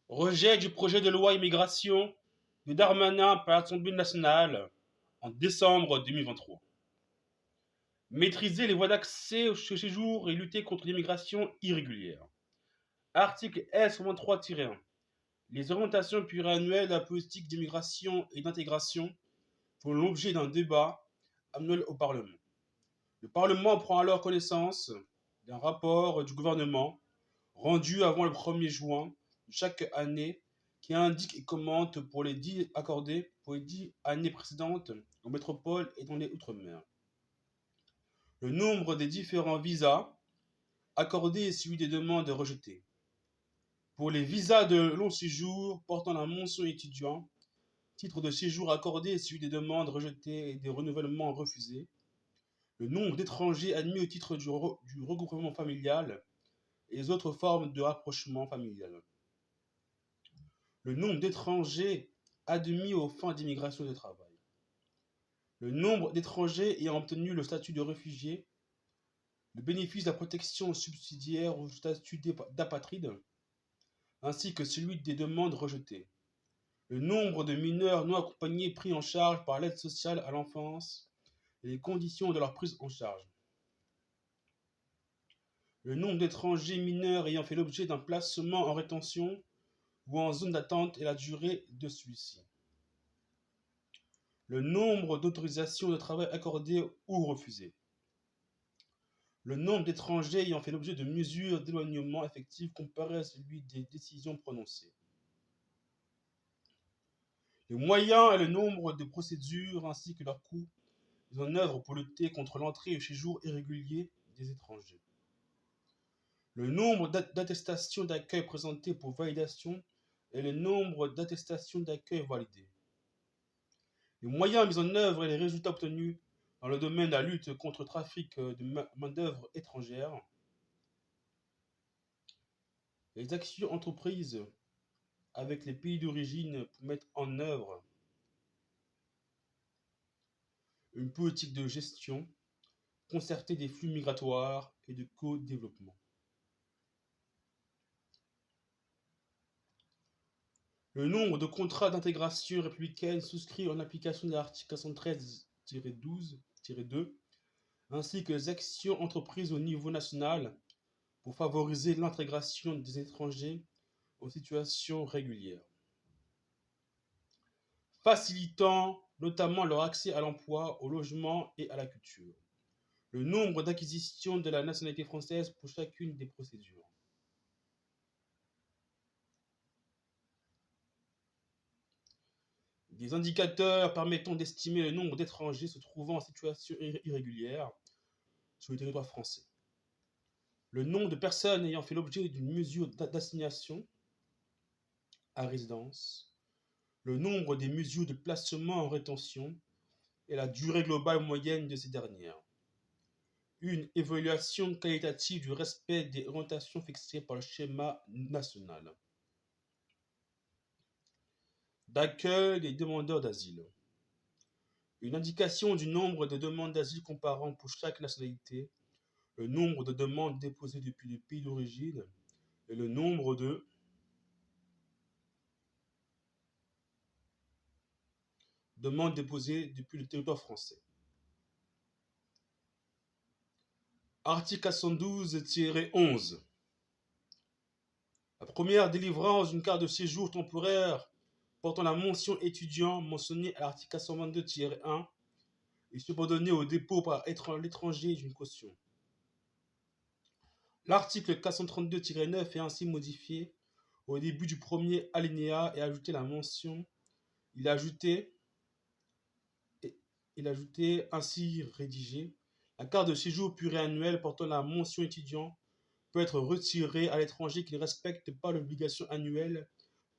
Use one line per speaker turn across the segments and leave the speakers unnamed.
Rejet du projet de loi immigration de Darmanin par l'Assemblée nationale en décembre 2023. Maîtriser les voies d'accès au séjour et lutter contre l'immigration irrégulière. Article S23-1. Les orientations pluriannuelles de la politique d'immigration et d'intégration font l'objet d'un débat annuel au Parlement. Le Parlement prend alors connaissance d'un rapport du gouvernement rendu avant le 1er juin de chaque année qui indique et commente pour les 10 accordés pour les 10 années précédentes en métropole et dans les Outre-mer. Le nombre des différents visas accordés et celui des demandes rejetées. Pour les visas de long séjour portant la mention étudiant, titre de séjour accordé et celui des demandes rejetées et des renouvellements refusés. Le nombre d'étrangers admis au titre du regroupement familial et les autres formes de rapprochement familial. Le nombre d'étrangers admis aux fins d'immigration et de travail. Le nombre d'étrangers ayant obtenu le statut de réfugié, le bénéfice de la protection subsidiaire ou statut d'apatride, ainsi que celui des demandes rejetées. Le nombre de mineurs non accompagnés pris en charge par l'aide sociale à l'enfance et les conditions de leur prise en charge. Le nombre d'étrangers mineurs ayant fait l'objet d'un placement en rétention ou en zone d'attente et la durée de celui-ci. Le nombre d'autorisations de travail accordées ou refusées. Le nombre d'étrangers ayant fait l'objet de mesures d'éloignement effectives comparé à celui des décisions prononcées. Les moyens et le nombre de procédures ainsi que leurs coûts mis en œuvre pour lutter contre l'entrée et le séjour irrégulier des étrangers. Le nombre d'attestations d'accueil présentées pour validation et le nombre d'attestations d'accueil validées. Les moyens mis en œuvre et les résultats obtenus dans le domaine de la lutte contre le trafic de main-d'œuvre étrangère. Les actions entreprises avec les pays d'origine pour mettre en œuvre une politique de gestion concertée des flux migratoires et de co-développement. Le nombre de contrats d'intégration républicaine souscrits en application de l'article 413-12-2, ainsi que les actions entreprises au niveau national pour favoriser l'intégration des étrangers en situation régulière, facilitant notamment leur accès à l'emploi, au logement et à la culture. Le nombre d'acquisitions de la nationalité française pour chacune des procédures. Des indicateurs permettant d'estimer le nombre d'étrangers se trouvant en situation irrégulière sur le territoire français. Le nombre de personnes ayant fait l'objet d'une mesure d'assignation à résidence. Le nombre des mesures de placement en rétention et la durée globale moyenne de ces dernières. Une évaluation qualitative du respect des orientations fixées par le schéma national d'accueil des demandeurs d'asile. Une indication du nombre de demandes d'asile comparant pour chaque nationalité, le nombre de demandes déposées depuis le pays d'origine et le nombre de demandes déposées depuis le territoire français. Article 412-11. La première délivrance d'une carte de séjour temporaire portant la mention étudiant mentionnée à l'article 422-1 est subordonnée au dépôt par l'étranger d'une caution. L'article 432-9 est ainsi modifié au début du premier alinéa et ajouté la mention. Il a ajouté ainsi rédigé. La carte de séjour pluriannuelle portant la mention étudiant peut être retirée à l'étranger qui ne respecte pas l'obligation annuelle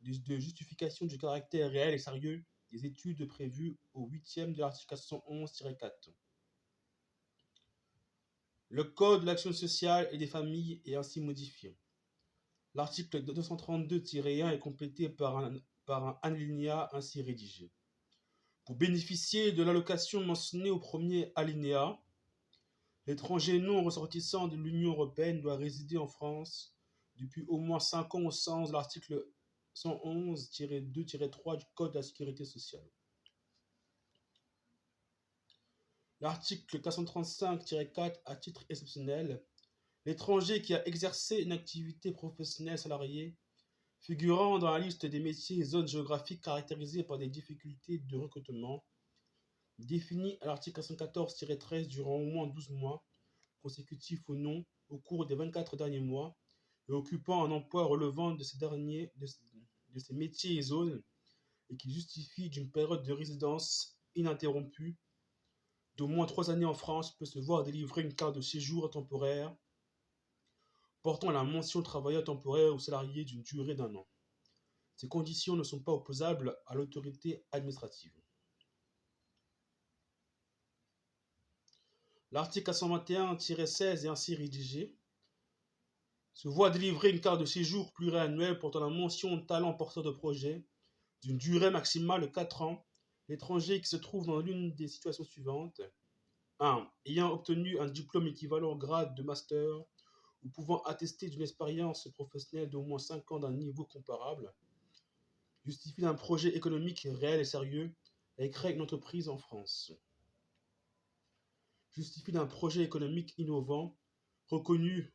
de justification du caractère réel et sérieux des études prévues au 8e de l'article 411-4. Le Code de l'action sociale et des familles est ainsi modifié. L'article 232-1 est complété par un alinéa ainsi rédigé. Pour bénéficier de l'allocation mentionnée au premier alinéa, l'étranger non ressortissant de l'Union européenne doit résider en France depuis au moins 5 ans au sens de l'article 111-2-3 du Code de la sécurité sociale. L'article 435-4 à titre exceptionnel, l'étranger qui a exercé une activité professionnelle salariée figurant dans la liste des métiers et zones géographiques caractérisées par des difficultés de recrutement, définies à l'article 414-13 durant au moins 12 mois, consécutifs ou non, au cours des 24 derniers mois, et occupant un emploi relevant de ces métiers et zones, et qui justifie d'une période de résidence ininterrompue d'au moins 3 années en France, peut se voir délivrer une carte de séjour temporaire portant la mention travailleur temporaire ou salarié d'une durée d'1 an. Ces conditions ne sont pas opposables à l'autorité administrative. L'article 421-16 est ainsi rédigé. Se voit délivrer une carte de séjour pluriannuelle portant la mention talent porteur de projet d'une durée maximale de 4 ans, l'étranger qui se trouve dans l'une des situations suivantes. 1. Ayant obtenu un diplôme équivalent au grade de master ou pouvant attester d'une expérience professionnelle d'au moins 5 ans d'un niveau comparable, justifie d'un projet économique réel et sérieux et crée une entreprise en France. Justifie d'un projet économique innovant, reconnu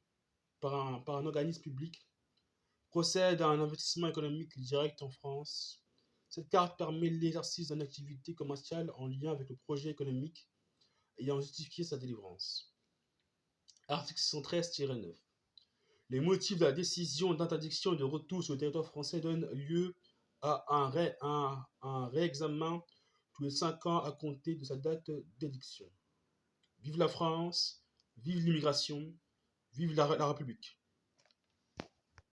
par un organisme public, procède à un investissement économique direct en France. Cette carte permet l'exercice d'une activité commerciale en lien avec le projet économique ayant justifié sa délivrance. Article 613-9. Les motifs de la décision d'interdiction de retour sur le territoire français donnent lieu à un réexamen tous les 5 ans à compter de sa date d'édiction. Vive la France, vive l'immigration, vive la République.